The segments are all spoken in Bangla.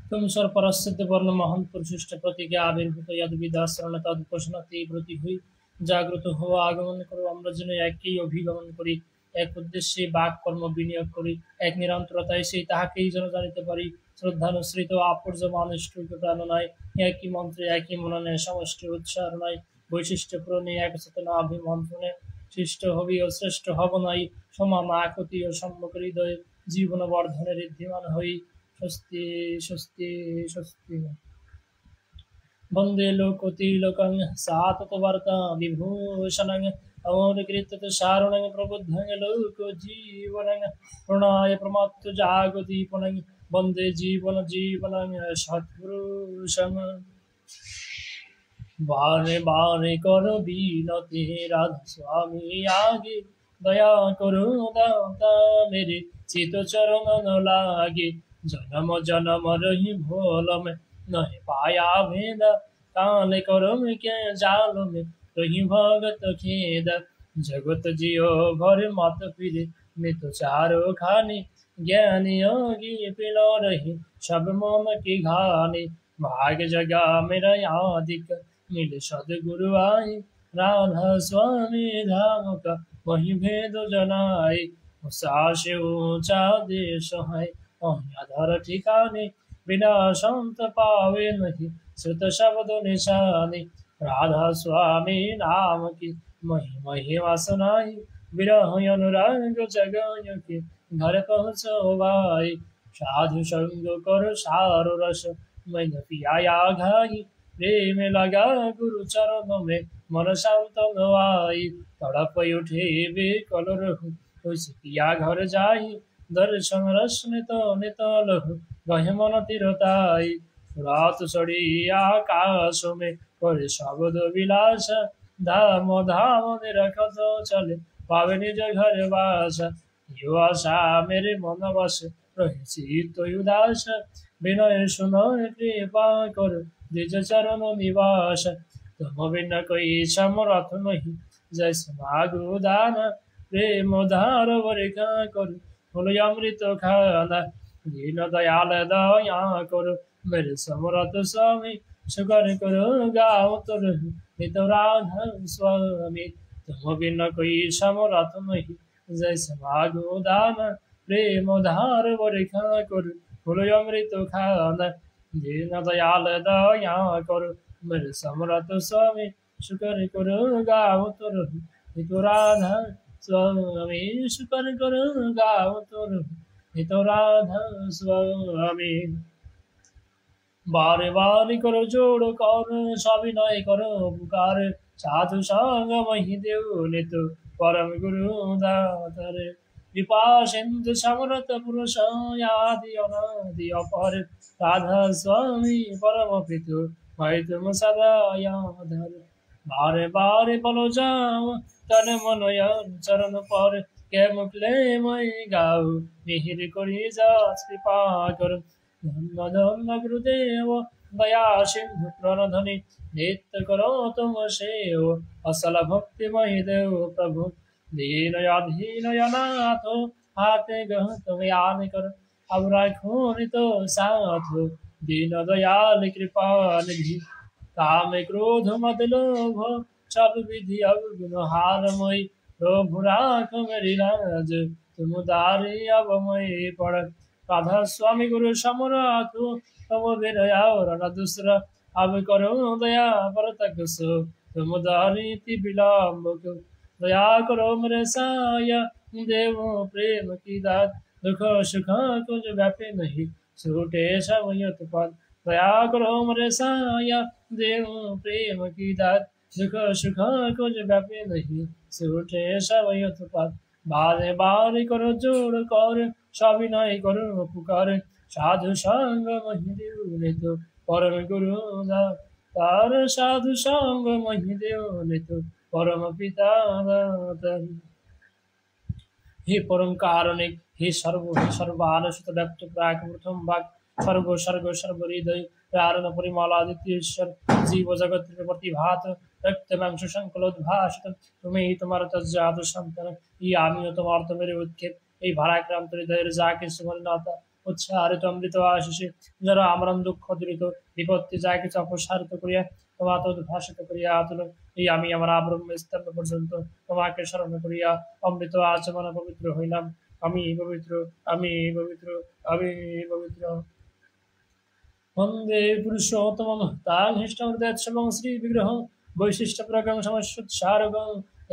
तुम सर्वप्रसिद्ध वर्ण महंत परिशिष्ट प्रतिज्ञा आविर्भूत यद विदासरण तद पोषणते ব্রতী হই জাগ্রত হওয়া আগমন করো আমরা যেন একই অভিগমন করি এক উদ্দেশ্যে বাক কর্ম বিনিয়োগ করি এক নিরন্তরতায় সেই তাহাকেই যেন জানিতে পারি শ্রদ্ধানুসৃত আপর্যমান ইষ্টৈক্য প্রাণনায় একই মন্ত্রে একই মননে সমষ্টি উচ্চারণায় বৈশিষ্ট্য পূরণে এক চেতনা অভিমন্ত্রণে সৃষ্ট হবি ও শ্রেষ্ঠ হব নাই সমান আকতি ও সম্মুখ হৃদয়ে জীবন বর্ধনে ঋদ্ধিমান হই स्वस्ति स्वस्ति स्वस्ति वन्दे लोकोतिलोकं साततवर्ता विभूषणं अमोलकृतसारणं प्रबुद्धं लोकजीवनं प्रणय प्रमात्र जागदीपनं वन्दे जीवन जीवनं सत्पुरुषं बारे बारे करो बीनती राधा स्वामी आगे दया करो दाता मेरे चित चरण न लागे जन्म जन्म रही भोल में नहीं पाया भेद कान करो में के जाल में रही भगत खेद जगत जियो भर मत फिरे मैं तो चारो खाने ज्ञानी योगी पिलो रही सब मन की घानी भाग जगा मेरा यादिक मिले सदगुरु आई राधा स्वामी धाम का वही भेद जनाए सासे ऊंचा देश है अधर ठिकाने बिना संत पावे नहीं श्रुत शब्द निशानी राधा स्वामी नाम की महिमा सुनाई विरह अनुराग जगाय के घर पहुँचो भाई साधु संग कर सारो रस मैं पियाया घाई प्रेम लगा गुरु चरण में मन शांत नवाई तड़प उठे बेकल रहू पिया घर जाई दर्शन रस नित नित लहु गहे मन तिरताई रात सड़ी आकाश में कर शब्द विलास धाम धाम निरखत चले पावे निज घर वास यो आशा मेरे मन बस रही तो उदास विनय सुनय कृपा कर निज चरण निवास तुम बिन कोई समरथ नहीं जैसे मागु दान प्रेम धार वरिका कर फुल अमृत खाना दीन दयाल दया कर मेरे समरथ स्वामी सुकर करो गाँव तर नित राधा स्वामी तुम बिन कोई समरथ नहीं जैसे मागो दान प्रेम धार वरिका कर फुल अमृत खाना दीन दयाल दया कर मेरे समरथ स्वामी सुकर करो गाँव तर नित राधा स्वामी सुकर करो गाँव तर नित राधा स्वामी बारे बारे करो जोड़ कर सविनय करो पुकार साधु संग वही देव नित परम गुरु दातर कृपा सिंधु समरत पुरुष आदि अनादि अपर राधा स्वामी परम पितु भाई तुम सदा यादर बारे बारे बोलो जाओ तन मन चरण पर के मुखले मैं गाओ मिहिर करी जा कृपा कर धन्य धन्य गुरुदेव दया सिंधु प्रणधनि नित्य करो तुम सेव असल भक्ति मही देव प्रभु दीन अधीन अनाथ हाथे गह तुम यान कर अब राखो तो साथ दीन दयाल कृपा निधि काम क्रोध मद लोभ सब विधि अवगुण हारमय प्रभु राख मेरी लाज तुम दारी अब मैं पड़ राधा स्वामी गुरु समराथ तम विनया और न दूसरा अब करो दया पर तक सो तुम दारी ति विलम्ब क्यों दया करो मेरे साया देव प्रेम की दात दुख सुख कुछ व्यापे नहीं छूटे सब उत्पाद दया करो मेरे साया देव प्रेम की दात दुख सुख कुछ व्यापे नहीं छूटे सब उत्पाद बारे बारे करो जोड़ कर सविनय करो पुकार साधु संग महिदेव नित परम गुरु तार साधु संग महिदेव नित परम पिता हे परम कारुणिक हे सर्वानसुत व्यक्त प्राक प्रथम भाग सर्व हृदय प्रारण परिमलादित्येश्वर जीव जगत प्रतिभात रक्त मांस संकलोद्भासित तुम्हें তোমার তজ্জাত সন্তান এই আমিও তোমার তো মেরে উৎক্ষেপ এই ভারাক্রান্ত হৃদয়ের যাকে সুমনাতা উচ্চারিত অমৃত আশিসে যারা আমরণ দুঃখ দূরিত বিপত্তি যা কিছু অপসারিত করিয়া তোমার উদ্ভাসিত করিয়া তুলো এই আমি আমার আব্রহ্ম স্তম্ভ পর্যন্ত তোমাকে স্মরণ করিয়া অমৃত আচমন পবিত্র হইলাম। আমি পবিত্র, আমি পবিত্র, আমি পবিত্র। वन्दे पुरुषोत्तमं ताङ्घ्रिष्टमृतच्छलं श्रीविग्रहं वैशिष्ट्यप्रगं समश्रुत्सारगं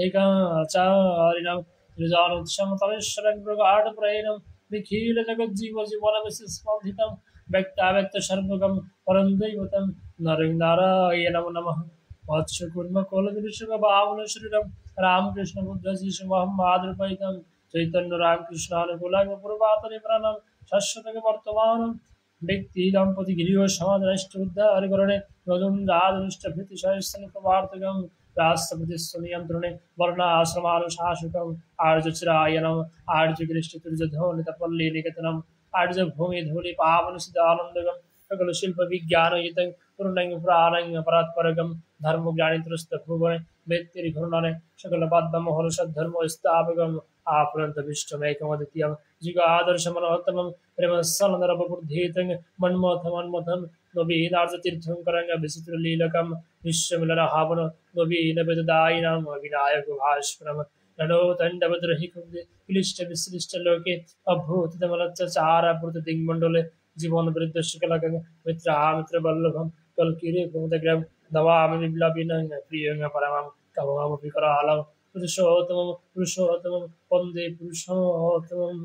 एकाचारिणं त्रिजानुत्सं तमेश्वरं प्रगाढप्रयणं निखिलजगज्जीवजीवनविस्मन्दितं व्यक्ताव्यक्तसर्वगं परं दैवतं नरं नारायणं नमः। वत्सकुर्मकुलदृशभावनशरीरं रामकृष्णबुद्धशिशुमहम्मादृपैतं चैतन्य रामकृष्णानुकूलं पूर्वातरे प्राणं शाश्वतं वर्तमानं ব্যক্তি দম্পতি গৃহ সমাজ রাষ্ট্র উদ্ধার করণে নতুন রাজনিষ্ঠ ভীতি সহস্রন প্রবর্তকম রাষ্ট্রপতিস্ব নিয়ন্ত্রণে বর্ণাশ্রমানুশাসকম আর্যচিরায়নম আর্য কৃষ্ণ তুর্যধনিত পল্লী নিকেতনম আর্য ভূমি ধূলি পাবন সিদ্ধ আনন্দগম সকল শিল্প বিজ্ঞান ইতং পূর্ণং প্রাণং পরাৎপরগম ধর্ম জ্ঞানিত্রস্ত ভুবনে ব্যক্তির ঘূর্ণনে সকল বাদ্য মহল সদ্ধর্ম স্থাপকম आपरंत विष्टमेकमद्वितीयं जुगादर्शमनोत्तमं प्रेमसलनरवबुद्धीतं मन्मथमन्मथं नवीनार्जतीर्थं करंग विचित्रलीलकं विश्वमिलनहावन नवीनवेददायिनं विनायकभास्करं ननो तण्डवद्रहि क्लिष्टविसृष्टलोके अभूतितमलच्चारापूर्तिदिङ्मण्डले जीवनवृद्धशकलकं मित्रामित्रवल्लभं कल्किरे कुमुदग्रं नमामि विप्लविनं प्रियं परमं कममपि करालं पुरुषोत्तमं पुरुषोत्तमं वन्दे पुरुषोत्तमं।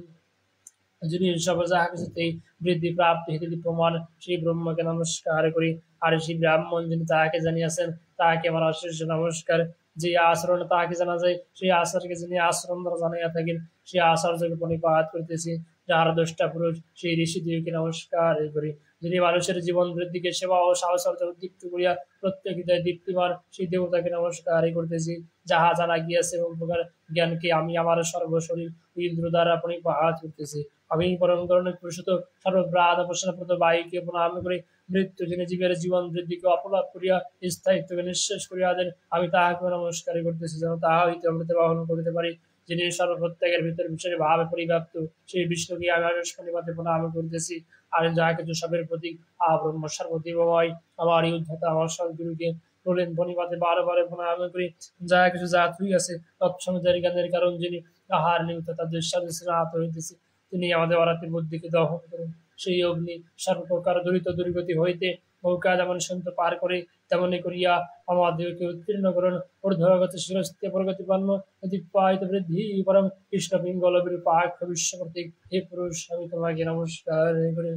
যিনি সব যাহা কিছুতে বৃদ্ধি প্রাপ্তি হেতু দীপ্যমান সেই ব্রহ্মকে নমস্কার করি। আর সেই ব্রাহ্মণ যিনি তাহাকে জানিয়েছেন তাহাকে আমার অশেষ নমস্কার। যে আচরণ তাহাকে জানা যায় সেই আচারকে যিনি আচরণ দ্বারা জানাইয়া থাকেন সেই আচার্যকে প্রণিপাত করিতেছি। যাহার দ্রষ্টা পুরুষ সেই ঋষি দেবীকে নমস্কার করি। যিনি মানুষের জীবন বৃদ্ধিকে সেবা ও সাহচর্য উদ্দীপ্ত করিয়া প্রত্যেক হৃদয় দীপ্তিমান সেই দেবতাকে নমস্কার করতেছি। যাহা জানা গিয়াছে এবং প্রকার জ্ঞানকে আমি আমার সর্বশরীর ইন্দ্র দ্বারা প্রণিপাত করতেছি। আমি পরম করণিক পুরুষত সর্বপ্রাণ প্রশ্নপ্রদ বায়ুকে প্রণাম করে মৃত্যু যিনি জীবের জীবন বৃদ্ধিকে অপলাপ করিয়া স্থায়িত্বকে নিঃশেষ করিয়া দেন আমি তাহাকে নমস্কার করতেছি যেন তাহা হইতে অমৃত বাহন করিতে পারি। যিনি সর্বপ্রত্যেকের ভিতর বিষয়ে ভাবে পরিব্যাপ্ত সেই বিষ্ণুকে আমি আনুষ্ঠানিকভাবে প্রণাম করতেছি। আর যাহা কিছু সবের প্রতীক ব্রহ্ম সর্বদেবময় আমার এই উদ্ধতা আমার সদ্গুরুকে বলেন প্রণিপাতে বারে বারে প্রণাম করি। যাহা কিছু জাত হইয়াছে তৎসমেতের জ্ঞানের কারণ যিনি তাহার নিমিত্ত তাদের সাথে স্নাত হইতেছে তিনি আমাদের অরাতের বুদ্ধিকে দহন করেন। সেই অগ্নি সর্বপ্রকার দরিত দুর্গতি হইতে নৌকা যেমন সন্ত পার করে তেমনি করিয়া আমাদেরকে উত্তীর্ণ করুন। ঊর্ধ্বগত শিরস্তে প্রগতিপন্ন দীপায়িত বৃদ্ধি পরম কৃষ্ণ পিঙ্গল বিরূপাক্ষ বিশ্বপ্রতীক হে পুরুষ আমি তোমাকে নমস্কার করি।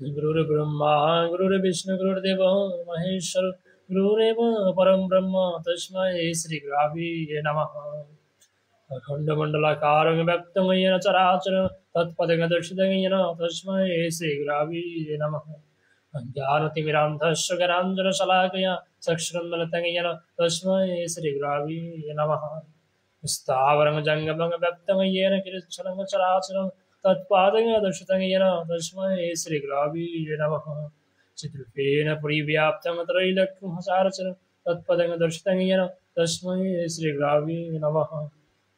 गुरुर्ब्रह्मा गुरुर्विष्णु गुरुर्देव महेश्वर गुरुरेव परम ब्रह्म तस्मै श्री गुरवे नमः। अखण्डमण्डलाकारं व्याप्तं येन चराचरं तत्पदेन दर्शितं येन तस्मै श्री गुरवे नमः। ज्ञानतिमिरान्धस्य ज्ञानाञ्जनशलाकया चक्षुरुन्मिलितं येन तस्मै श्री गुरवे नमः। स्थावरं जङ्गमं व्याप्तं येन किञ्चित् चराचरं तत्पादेन दर्शितं येन तस्मै श्री गुरवे नमः। चिद्रूपेण परिव्याप्तं त्रैलोक्यं सारचरं तत्पदेन दर्शितं येन तस्मै श्री गुरवे नमः।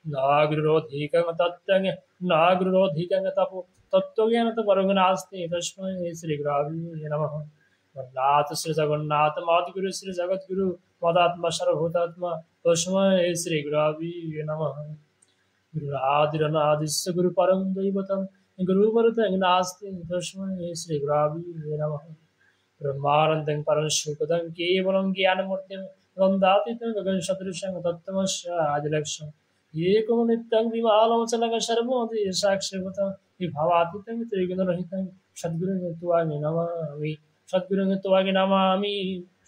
नागुरोधिकं तत्त्वं नागुरोधिकं तपो तत्त्वज्ञान परं नास्ति तस्मै श्री गुरवे नमः। वन्नाथ श्री जगन्नाथ मातुगुरु श्री जगद्गुरु मदात्मा सर्वभूतात्मा तस्मै श्री गुरवे नमः। गुरुरादिरनादिस्य गुरु परं दैवतं गुरुवरतं नास्ति तस्मै श्री गुरवे नमः। ब्रह्मानन्दं परं सुखदं केवलं ज्ञानमूर्तिं गन्धातीतं गगनसदृशं तत्त्वमस्य आदिलक्ष्यम् एकं नित्यं विमालमचलं सर्वमति साक्षिभूतं विभवातीतं त्रिगुणरहितं सद्गुरुं त्वां नमामि सद्गुरुं त्वां नमामि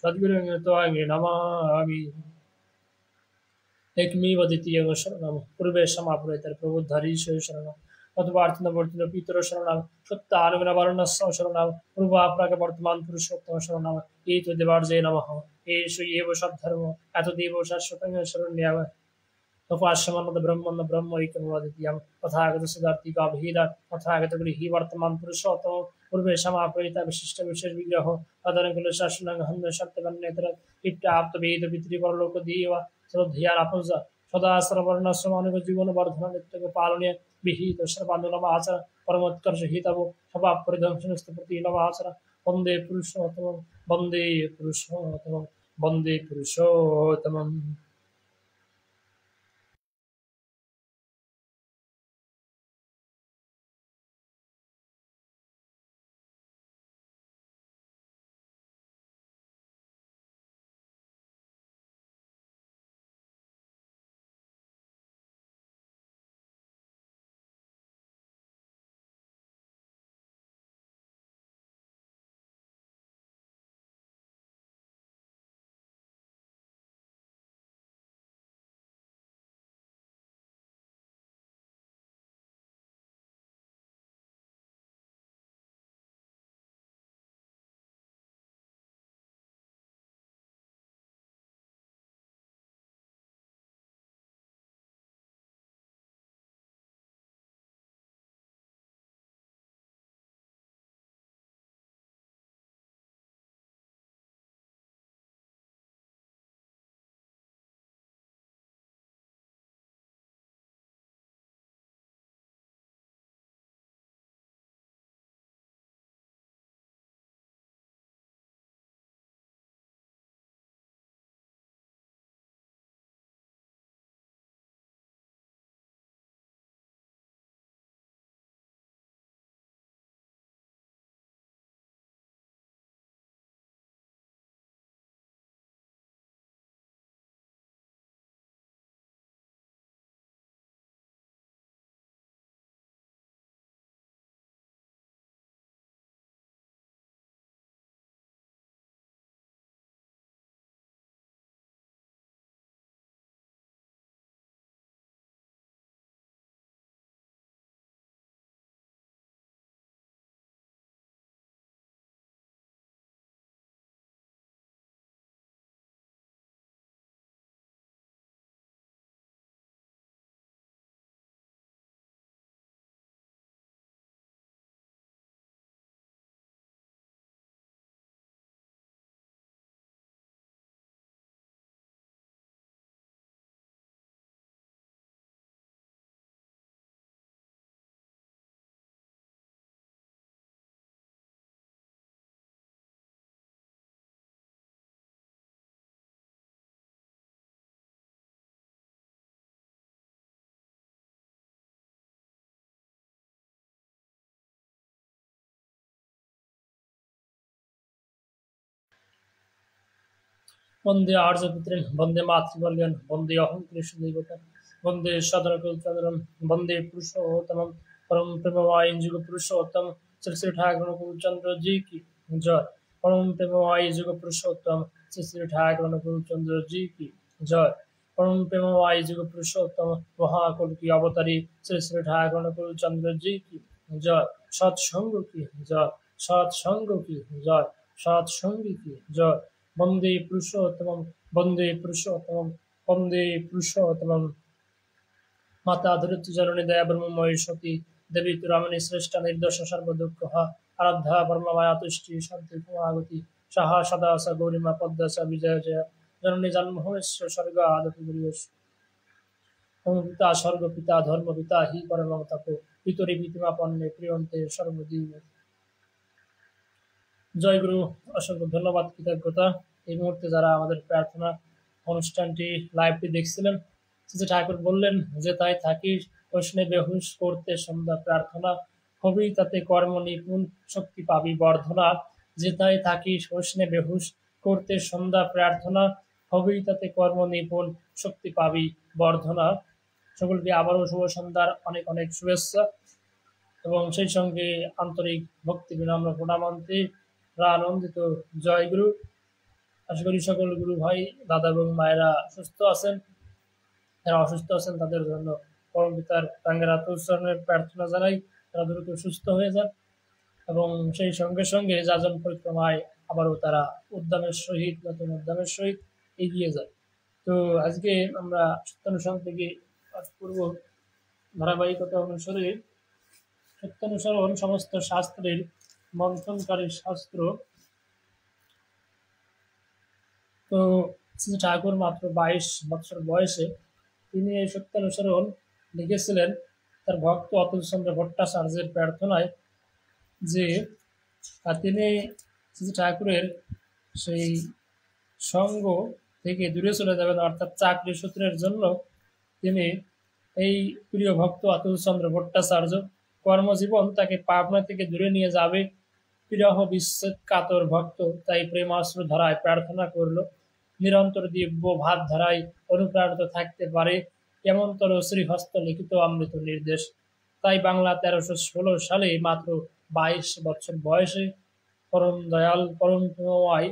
सद्गुरुं त्वां नमामि। एकमेव द्वितीयं शरणं पूर्वे समाप्रेतर प्रबुद्धरीश्वर शरणं तद्वार्थिनवर्तिनो पितर शरणं सत्तानुगुणवर्णस्य शरणं पूर्वाप्राक वर्तमान पुरुषोत्तम शरणं एतु देवार्जय नमः। एषु एव सद्धर्म एतदेव शाश्वतं शरण्यः। उपास्यमानद ब्रह्मन्न ब्रह्म ऐकमद्वितीयं तथागत सिद्धार्थिकाभेद तथागत गृही वर्तमान पुरुषोत्तम पूर्वे समाप्रेत विशिष्ट विशेष विग्रह तदनुकूल शासनं हन्द सत्यवन्यतर इत्याप्त वेद पितृपरलोक देव श्रद्धया रापुंस सदा सर्वर्ण समानुग जीवन वर्धन नित्य पालनीय বিহিত সর্বানুলভ আচার পরমোৎকর্ষ হিতব স্বভাব পরিধ্বংসনস্থ প্রতি লভ আচার বন্দে পুরুষোত্তম বন্দে পুরুষোত্তম বন্দে পুরুষোত্তম। वंदे आर्यपुत्रं वंदे मातृवल्यं वंदे अहं कृष्णदेवतं वंदे सदरकुलचंद्रं वंदे पुरुषोत्तमं परम प्रेममय जुग पुरुषोत्तम श्री श्री ठाकुर कुलचंद्र जी की जय। परम प्रेममय जुग पुरुषोत्तम श्री श्री ठाकुर कुलचंद्र जी की जय। परम प्रेममय जुग पुरुषोत्तम महाकुल की अवतारी श्री श्री ठाकुर कुलचंद्र जी की जय। सत्संग की जय, सत्संग की जय, सत्संग की जय। वंदे पुरुषोत्तमं वंदे पुरुषोत्तमं वंदे पुरुषोत्तमं। माता धृत जननी दया ब्रह्ममयी सती देवी तुरामणि श्रेष्ठ निर्दोष सर्वदुःख आराध्या परममाया तुष्टि शांति पुमागति सहा सदा स गौरीमा पद्म स विजय जय जननी जन्मोहस्य स्वर्ग आदि पिता स्वर्ग पिता धर्म पिता हि परम तपो पितरि पितमा पन्ने प्रियन्ते सर्वदीव। জয় গুরু, অসংখ্য ধন্যবাদ, কৃতজ্ঞতা। এই মুহূর্তে যারা আমাদের প্রার্থনা অনুষ্ঠানটি লাইভটি দেখছিলেন, শ্রী ঠাকুর বললেন যে তাই থাকিস প্রশ্নে বেহুশ করতে সন্ধ্যা প্রার্থনা হবেই তাতে কর্ম নিপুণ শক্তি পাবি বর্ধনা। যে তাই থাকিস প্রশ্নে বেহুশ করতে সন্ধ্যা প্রার্থনা হবেই তাতে কর্ম নিপুণ শক্তি পাবি বর্ধনা। সকলকে আবারও শুভ সন্ধ্যার অনেক অনেক শুভেচ্ছা এবং সেই সঙ্গে আন্তরিক ভক্তি বিনম্র প্রণামান্তে আনন্দিত। জয় গুরু। আশা করি সকল গুরু ভাই দাদা এবং মায়েরা সুস্থ আছেন। যারা অসুস্থ আছেন তাদের জন্য পরম পিতার রাঙ্গেরাত উচ্চারণের প্রার্থনা জানাই, তারা দ্রুত সুস্থ হয়ে যান এবং সেই সঙ্গে সঙ্গে যাজন পরিক্রমায় আবারও তারা উদ্যমের সহিত নতুন উদ্যমের সহিত এগিয়ে যায়। তো আজকে আমরা সত্যানুসরণ থেকে পূর্ব ধারাবাহিকতা অনুসারে সত্যানুসরণ সমস্ত শাস্ত্রের মন্থনকারী শাস্ত্র। তো শ্রী ঠাকুর মাত্র 22 বছর বয়সে তিনি এই সত্যানুসরণ লিখেছিলেন। তার ভক্ত অতুল চন্দ্র ভট্টাচার্যের প্রার্থনায় যে তিনি শ্রী ঠাকুরের সেই সঙ্গ থেকে দূরে চলে যাবেন, অর্থাৎ চাকরি সূত্রের জন্য তিনি এই প্রিয় ভক্ত অতুল চন্দ্র ভট্টাচার্য কর্মজীবন তাকে পাবনা থেকে দূরে নিয়ে যাবে। বিরহ বিচ্ছেদ কাতর ভক্ত তাই প্রেমাশ্রু ধারায় প্রার্থনা করল, নিরন্তর দিব্য ভাব ধারায় অনুপ্রাণিত থাকতে পারে এমনতর শ্রীহস্ত লিখিত অমৃত নির্দেশ। তাই বাংলা 1316 সালে মাত্র 22 বছর বয়সে পরম দয়াল পরম প্রেমময়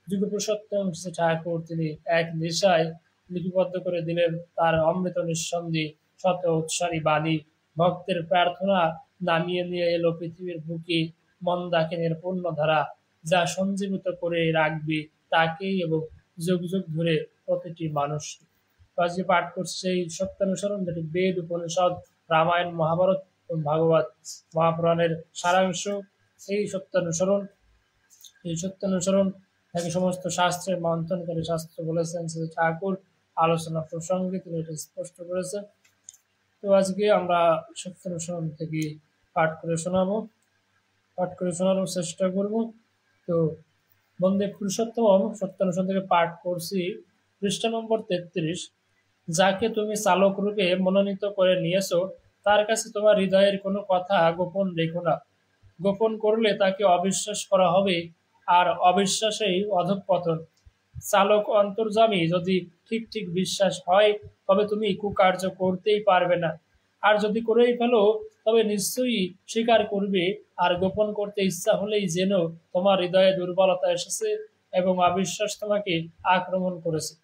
যুগপুরুষোত্তম শ্রী ঠাকুর তিনি এক নিশায় লিপিবদ্ধ করে দিলেন তার অমৃত নিঃসন্দেহ শত উৎসারী বাণী। ভক্তের প্রার্থনা নামিয়ে নিয়ে এলো পৃথিবীর বুকে মন্দাকিনীর পূর্ণ ধারা, যা সঞ্জীবিত করে রাখবে তাকেই এবং যুগ যুগ ধরে প্রতিটি মানুষ। আজকে পাঠ করছে সেই সত্যানুসরণ, যেটি বেদ, উপনিষদ, রামায়ণ, মহাভারত এবং ভাগবত মহাপুরাণের সারাংশ। এই সত্যানুসরণ তাকে সমস্ত শাস্ত্রের মন্থনকারী শাস্ত্র বলেছেন শ্রী ঠাকুর। আলোচনা প্রসঙ্গে তিনি এটা স্পষ্ট করেছেন। তো আজকে আমরা সত্যানুসরণ থেকে পাঠ করে শোনানোর চেষ্টা করব। তো বন্দে পুরুষোত্তম সত্যানুসরণ থেকে পাঠ করছি পৃষ্ঠা নম্বর 33। যাকে তুমি চালক রূপে মনোনীত করে নিয়েছো তার কাছে তোমার হৃদয়ের কোনো কথা গোপন রেখো না। গোপন করলে তাকে অবিশ্বাস করা হবে, আর অবিশ্বাসেই অধঃপতন। চালক অন্তর্যামী যদি ঠিক ঠিক বিশ্বাস হয় তবে তুমি কুকার্য করতেই পারবে না, আর যদি করেই ফেলো তবে নিশ্চয়ই স্বীকার করবে। আর গোপন করতে ইচ্ছা হলেই যেন তোমার হৃদয়ে দুর্বলতা এসেছে এবং অবিশ্বাস তোমাকে আক্রমণ করেছে।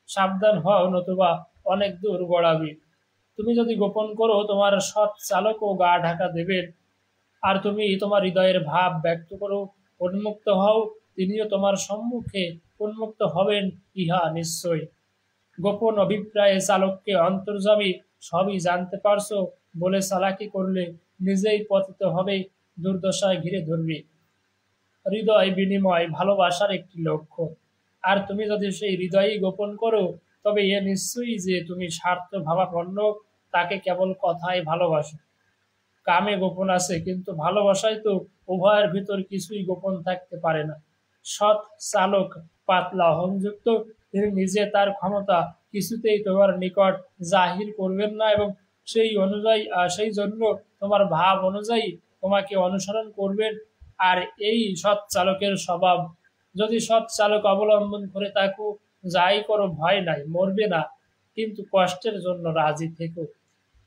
সাবধান হও, নতুবা অনেক দূর গড়াবে। তুমি যদি গোপন করো তোমার সৎ চালকও গা ঢাকা দেবেন, আর তুমি তোমার হৃদয়ের ভাব ব্যক্ত করো, উন্মুক্ত হও, তিনিও তোমার সম্মুখে উন্মুক্ত হবেন, ইহা নিশ্চয়। গোপন অভিপ্রায়ে চালককে অন্তর্যামী সবই জানতে পারছো বলে চালাকি করলে নিজেই পতিত হবে, দুর্দশায় ঘিরে ধরবে। হৃদয় বিনিময় ভালোবাসার একটি লক্ষ্য, আর তুমি যদি সেই হৃদয়ই গোপন করো তবে এ নিশ্চয়ই যে তুমি স্বার্থ ভাবাপন্ন, তাকে কেবল কথায় ভালোবাসো। কামে গোপন আছে, কিন্তু ভালোবাসায় তো উভয়ের ভিতর কিছুই গোপন থাকতে পারে না। সৎ চালক পাতলা অহংযুক্ত, তিনি নিজে তার ক্ষমতা কিছুতেই তোমার নিকট জাহির করবেন না এবং সেই জন্য তোমার ভাব অনুযায়ী তোমাকে অনুসরণ করবেন। আর এই সৎ চালকের স্বভাব। যদি সৎ চালক অবলম্বন করে তাকে যাই করো ভয় নাই, মরবে না, কিন্তু কষ্টের জন্য রাজি থেকো।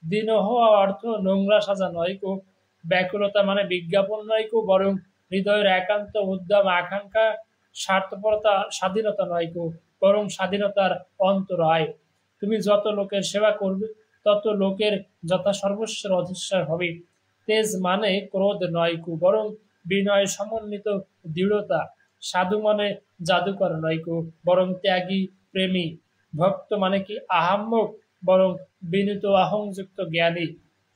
দিন হওয়া অর্থ নোংরা সাজা নয় কো, ব্যাকুলতা মানে বিজ্ঞাপন নয় কো, বরং হৃদয়ের একান্ত উদ্যম আকাঙ্ক্ষা। স্বার্থপরতা স্বাধীনতা নয় কো, বরং স্বাধীনতার অন্তরায়। তুমি যত লোকের সেবা করবে তত লোকের যথাসর্বস্বের অধীশ্বর হবে। তেজ মানে ক্রোধ নয় কো, বরং বিনয় সমন্বিত দৃঢ়তা। সাধু মানে জাদুকর নয় কো, বরং ত্যাগী প্রেমী। ভক্ত মানে কি আহাম্মক, বরং বিনীত অহংযুক্ত জ্ঞানী।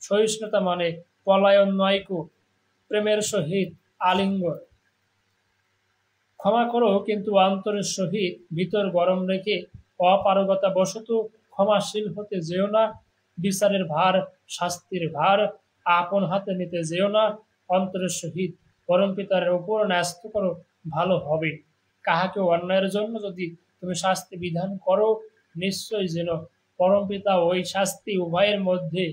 সহিষ্ণুতা মানে পলায়ন নয় কো, প্রেমের সহিত আলিঙ্গন। ক্ষমা করো কিন্তু অন্তরের সহিত ভিতর গরম রেখে, অপারগতা বশত ক্ষমাশীল হতে যেও না। বিচারের ভার শাস্তির ভার আপন হাতে নিতে যেও না। অন্তরের সহিত পরম পিতার উপর ন্যস্ত করো, ভালো হবে। কাহাকে অন্যায়ের জন্য যদি তুমি শাস্তি বিধান করো, নিশ্চয় যেন পরম পিতা ওই শাস্তি উভয়ের মধ্যে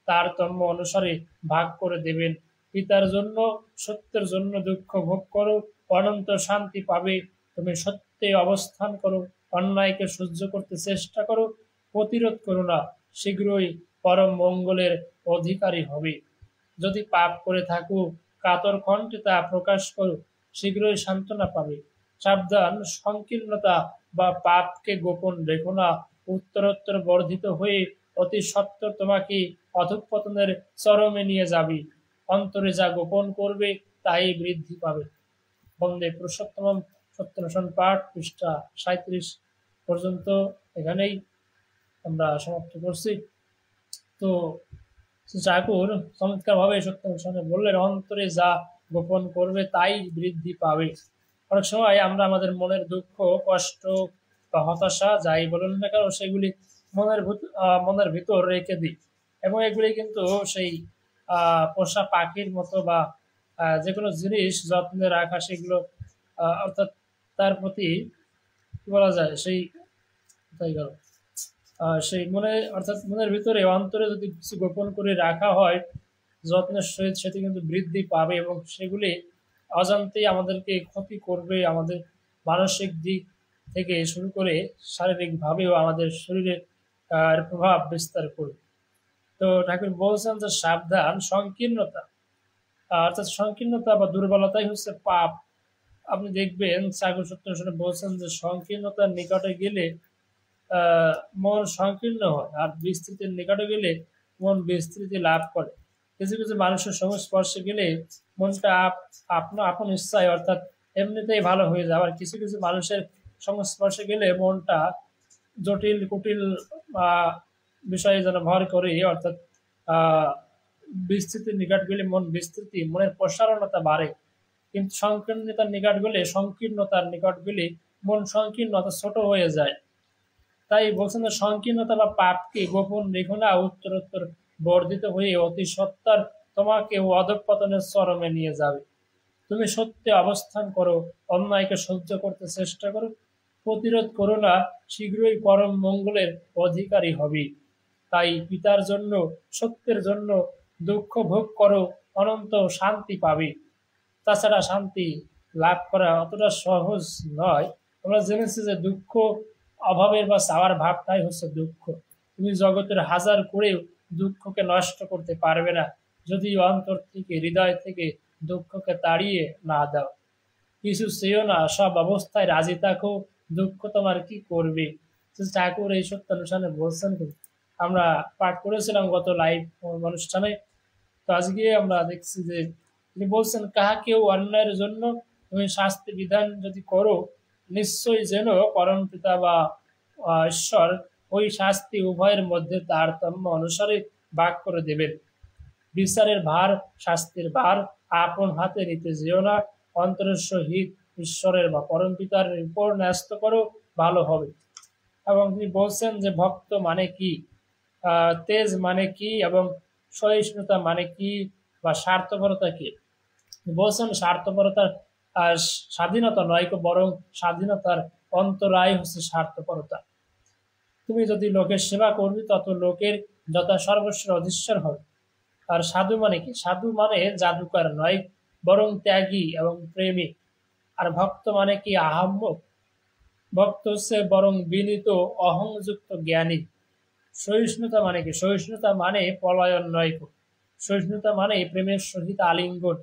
তারতম্য অনুসারে ভাগ করে দেবেন। পিতার জন্য সত্যের জন্য দুঃখ ভোগ করো, অনন্ত শান্তি পাবে। তুমি সত্যে অবস্থান করো, অন্যায়কে সহ্য করতে চেষ্টা করো, প্রতিরোধ করো না, শীঘ্রই পরম মঙ্গলের অধিকারী হবে। যদি পাপ করে থাকো কাতর কণ্ঠে তা প্রকাশ করো, শীঘ্রই সান্ত্বনা পাবে। সাবধান, সংকীর্ণতা বা পাপকে গোপন রেখো না, উত্তরোত্তর বর্ধিত হয়ে অতি সত্বর তোমাকে অধঃপতনের চরমে নিয়ে যাবে। অন্তরে যা গোপন করবে তাই বৃদ্ধি পাবে। বন্দে পুরুষোত্তম সত্যানুসরণ পাঠ পৃষ্ঠা 37 পর্যন্ত এখানেই আমরা সমাপ্ত করছি। তো ঠাকুর চমৎকার ভাবে সত্যানুসরণে বললেন, অন্তরে যা গোপন করবে তাই বৃদ্ধি পাবে। অনেক সময় আমরা আমাদের মনের দুঃখ, কষ্ট বা হতাশা যাই বলুন না কেন সেগুলি মনের ভিতর রেখে দিই। এবং এগুলি কিন্তু সেই পোষা পাখির মতো বা যে কোনো জিনিস যত্নে রাখা সেগুলো অর্থাৎ তার প্রতি কি বলা যায় সেই তাই গেল সেই মনে অর্থাৎ মনের ভিতরে অন্তরে যদি কিছু গোপন করে রাখা হয় যত্নের সহিত সেটি কিন্তু বৃদ্ধি পাবে এবং সেগুলি অজান্তেই আমাদেরকে ক্ষতি করবে, আমাদের মানসিক দিক থেকে শুরু করে শারীরিকভাবেও আমাদের শরীরে প্রভাব বিস্তার করবে। তো ঠাকুর বলছেন যে সাবধান সংকীর্ণতা, অর্থাৎ সংকীর্ণতা বা দুর্বলতাই হচ্ছে পাপ। আপনি দেখবেন সাগর সত্য বলছেন যে সংকীর্ণতার নিকটে গেলে মন সংকীর্ণ হয়, আর বিস্তৃতির নিকটে গেলে মন বিস্তৃতি লাভ করে। কিছু কিছু মানুষের সংস্পর্শে গেলে মনটা আপনা আপন ইচ্ছায় অর্থাৎ এমনিতেই ভালো হয়ে যায়, আবার কিছু কিছু মানুষের সংস্পর্শে গেলে মনটা জটিল কুটিল বিষয়ে যেন ভর করে, অর্থাৎ আহ বিস্তৃতির নিকট গেলে মন বিস্তৃতি, মনের প্রসারণতা বাড়ে, কিন্তু সংকীর্ণতার নিকট গেলে সংকীর্ণতার নিকট গেলে মন সংকীর্ণতা ছোট হয়ে যায়। তাই বলছেন যে সংকীর্ণতা বা পাপকে গোপন রেখো না, উত্তরোত্তর বর্ধিত হয়ে অতি সত্তার তোমাকে অধঃপতনের চরমে নিয়ে যাবে। তুমি সত্যে অবস্থান করো, অন্যায়কে সহ্য করতে চেষ্টা করো, প্রতিরোধ করো না, শীঘ্রই পরম মঙ্গলের অধিকারী হবে। তাই পিতার জন্য, সত্যের জন্য দুঃখ ভোগ করো, অনন্ত শান্তি পাবে। তাছাড়া শান্তি লাভ করা অতটা সহজ নয়। আমরা জেনেছি যে দুঃখ অভাবের বা চাওয়ার ভাবটাই হচ্ছে দুঃখ। তুমি জগতের হাজার করেও দুঃখকে নষ্ট করতে পারবে না যদি অন্তর থেকে, হৃদয় থেকে দুঃখকে তাড়িয়ে না দাও। কিছু চেয়েও না, সব অবস্থায় রাজি থাকো, দুঃখ তোমার কি করবে। ঠাকুর এই সত্যানুষ্ঠানে বলছেন। আমরা পাঠ করেছিলাম গত লাইভ অনুষ্ঠানে। তো আজকে আমরা দেখছি যে তিনি বলছেন কাহাকেও অন্যায়ের জন্য তুমি শাস্তি বিধান যদি করো, নিশ্চয়ই যেন পরম পিতা বা ঈশ্বর ওই শাস্তি উভয়ের মধ্যে তারতম্য অনুসারে ভাগ করে দেবেন। বিচারের ভার, শাস্তির ভার আপন হাতে নিতে যেও না, অন্তরের সহিত ঈশ্বরের বা পরম পিতার উপর ন্যস্ত করো, ভালো হবে। এবং তিনি বলছেন যে ভক্ত মানে কি, তেজ মানে কি, এবং সহিষ্ণুতা মানে কি, বা স্বার্থপরতা কি। বলছেন স্বার্থপরতার স্বাধীনতা নয়, বরং স্বাধীনতার অন্তরায় হচ্ছে স্বার্থপরতা। তুমি যদি লোকের সেবা করবি তত লোকের যথা সর্বস্বের অধীশ্বর হবে। আর সাধু মানে কি, সাধু মানে জাদুকর নয়, বরং ত্যাগী এবং প্রেমী। আর ভক্ত মানে কি, আহাম্মক। ভক্ত হচ্ছে বরং বিনীত অহংযুক্ত জ্ঞানী। সহিষ্ণুতা মানে কি, সহিষ্ণুতা মানে পলায়ন নয়, সহিষ্ণুতা মানে প্রেমের সহিত আলিঙ্গন।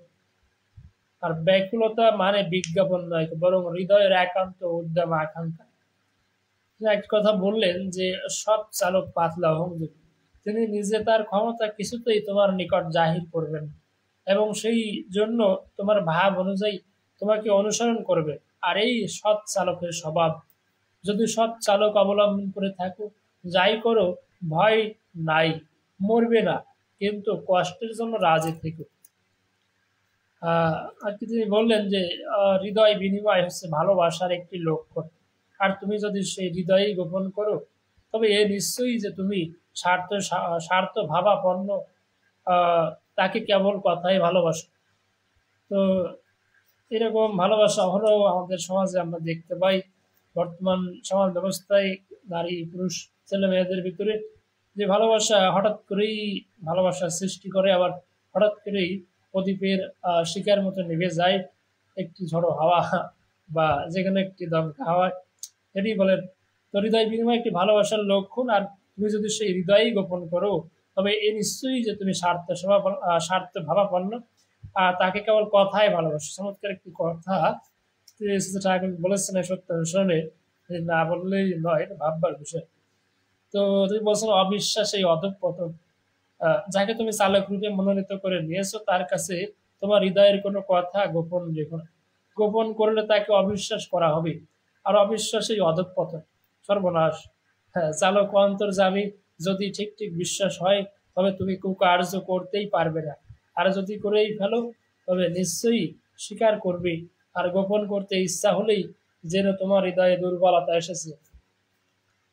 আর ব্যাকুলতা মানে বিজ্ঞাপন নয়, বরং হৃদয়ের একান্ত উদ্যম আকাঙ্ক্ষা। এক কথা বললেন যে সৎ চালক পাতলা অহংযুক্ত, তিনি নিজে তার ক্ষমতা কিছুতেই তোমার নিকট জাহির করবেন এবং সেই জন্য তোমার ভাব অনুযায়ী তোমাকে অনুসরণ করবে। আর এই সৎ চালকের স্বভাব। যদি সৎ চালক অবলম্বন করে থাকো, যাই করো ভয় নাই, মরবে না, কিন্তু কষ্টের জন্য রাজি থেকো। আর কি তিনি বললেন যে হৃদয় বিনিময় হচ্ছে ভালোবাসার একটি লক্ষণ। আর তুমি যদি সেই হৃদয়ে গোপন করো, তবে এ নিশ্চয়ই যে তুমি স্বার্থ ভাবাপন্ন তাকে কেবল কথাই ভালোবাসো। তো এরকম ভালোবাসা অহরহ আমাদের সমাজে আমরা দেখতে পাই। বর্তমান সমাজ ব্যবস্থায় নারী পুরুষ ছেলে মেয়েদের ভিতরে যে ভালোবাসা হঠাৎ করেই ভালোবাসা সৃষ্টি করে, আবার হঠাৎ করেই প্রদীপের শিকার মতো নিভে যায় একটি ঝড়ো হাওয়া বা যেখানে একটি দমকা হাওয়া, এটি বলেন। তো হৃদয় বিনিময় একটি ভালোবাসার লক্ষণ। আর তুমি যদি সেই হৃদয়ই গোপন করো, তবে এ নিশ্চয়ই যে তুমি স্বার্থ ভাবাপন্ন তাকে কেবল কথায় ভালোবাসো। চমৎকার একটি কথা বলেছেন সত্য অনুসরণে, না বললেই নয়, এটা ভাববার বিষয়। তো তুমি বলছো অবিশ্বাস এই অধঃপতন। যাকে তুমি চালক রূপে মনোনীত করে নিয়েছো তার কাছে তোমার হৃদয়ের কোনো কথা গোপন রেখো না। গোপন করলে তাকে অবিশ্বাস করা হবে, আর অবিশ্বাস এই অধঃপতন, সর্বনাশ। হ্যাঁ, চালক অন্তর্যামী যদি ঠিক ঠিক বিশ্বাস হয়, তবে তুমি কুকার্য করতেই পারবে না। আর যদি করেই ফেলো, তবে নিশ্চয়ই স্বীকার করবে। আর গোপন করতে ইচ্ছা হলেই যেন তোমার হৃদয়ে দুর্বলতা এসেছে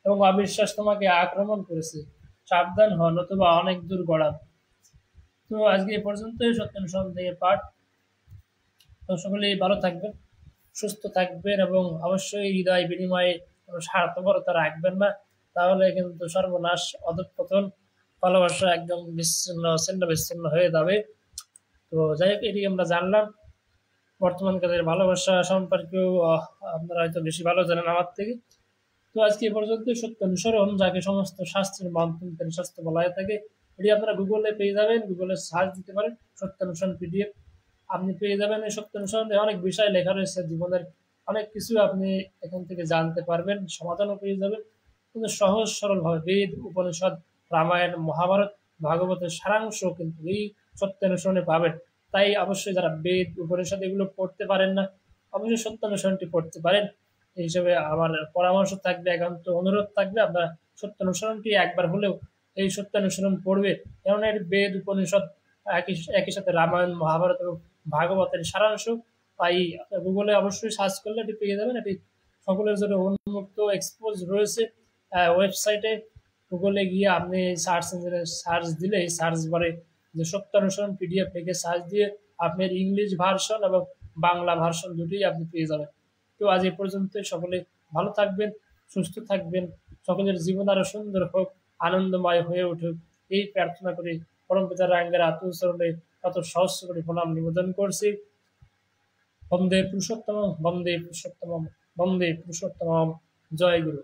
এবং অবিশ্বাস তোমাকে আক্রমণ করেছে, সাবধান হন অথবা অনেক দূর গড়ান। তো আজকে এ পর্যন্তই সত্যানুসরণ থেকে পাঠ। তো সকলেই ভালো থাকবেন, সুস্থ থাকবেন এবং অবশ্যই হৃদয় বিনিময়ে কোনো স্বার্থপরতা রাখবেন না, তাহলে কিন্তু সর্বনাশ, অধঃপতন, ভালোবাসা একদম বিচ্ছিন্ন ছিন্ন বিচ্ছিন্ন হয়ে যাবে। তো যাই হোক, এটি আমরা জানলাম। বর্তমানকালের ভালোবাসা সম্পর্কেও আপনারা হয়তো বেশি ভালো জানেন আমার থেকে। তো আজকে এ পর্যন্ত সত্যানুসরণ, যাকে সমস্ত শাস্ত্রের মাধ্যম শাস্ত্র বলা হয়ে থাকে, এটি আপনারা গুগলে পেয়ে যাবেন, গুগলে সার্চ দিতে পারেন সত্যানুসরণ পিডিএফ, আপনি পেয়ে যাবেন। এই সত্যানুসরণে অনেক বিষয় লেখা রয়েছে, জীবনের অনেক কিছু আপনি এখান থেকে জানতে পারবেন, সমাধানও পেয়ে যাবেন। কিন্তু সহজ সরলভাবে বেদ, উপনিষদ, রামায়ণ, মহাভারত, ভাগবতের সারাংশ কিন্তু এই সত্যানুসরণে পাবেন। তাই অবশ্যই যারা বেদ, উপনিষদ এগুলো পড়তে পারেন না, অবশ্যই সত্যানুসরণটি পড়তে পারেন। এই হিসেবে আমার পরামর্শ থাকবে, একান্ত অনুরোধ থাকবে, আপনারা সত্যানুসরণটি একবার হলেও এই সত্যানুসরণ পড়বে। কারণ এর বেদ, উপনিষদ, একই একই সাথে রামায়ণ, মহাভারত এবং ভাগবতের সারাংশ। তাই গুগলে অবশ্যই সার্চ করলে এটি পেয়ে যাবেন। এটি সকলের জন্য উন্মুক্ত, এক্সপোজ রয়েছে ওয়েবসাইটে। গুগলে গিয়ে আপনি সার্চ ইঞ্জিনে সার্চ দিলে সার্চ বারে যে সত্যানুসরণ পিডিএফ লিখে সার্চ দিয়ে আপনার ইংলিশ ভার্সন এবং বাংলা ভার্সন দুটোই আপনি পেয়ে যাবেন। তো আজ এ পর্যন্ত, সকলে ভালো থাকবেন, সুস্থ থাকবেন, সকলের জীবন আরো সুন্দর হোক, আনন্দময় হয়ে উঠুক, এই প্রার্থনা করি পরম পিতার আঙ্গের আত্মচরণে কত সহস্র করে প্রণাম নিবেদন করছি। বন্দে পুরুষোত্তম, বন্দে পুরুষোত্তম, বন্দে পুরুষোত্তম। জয় গুরু।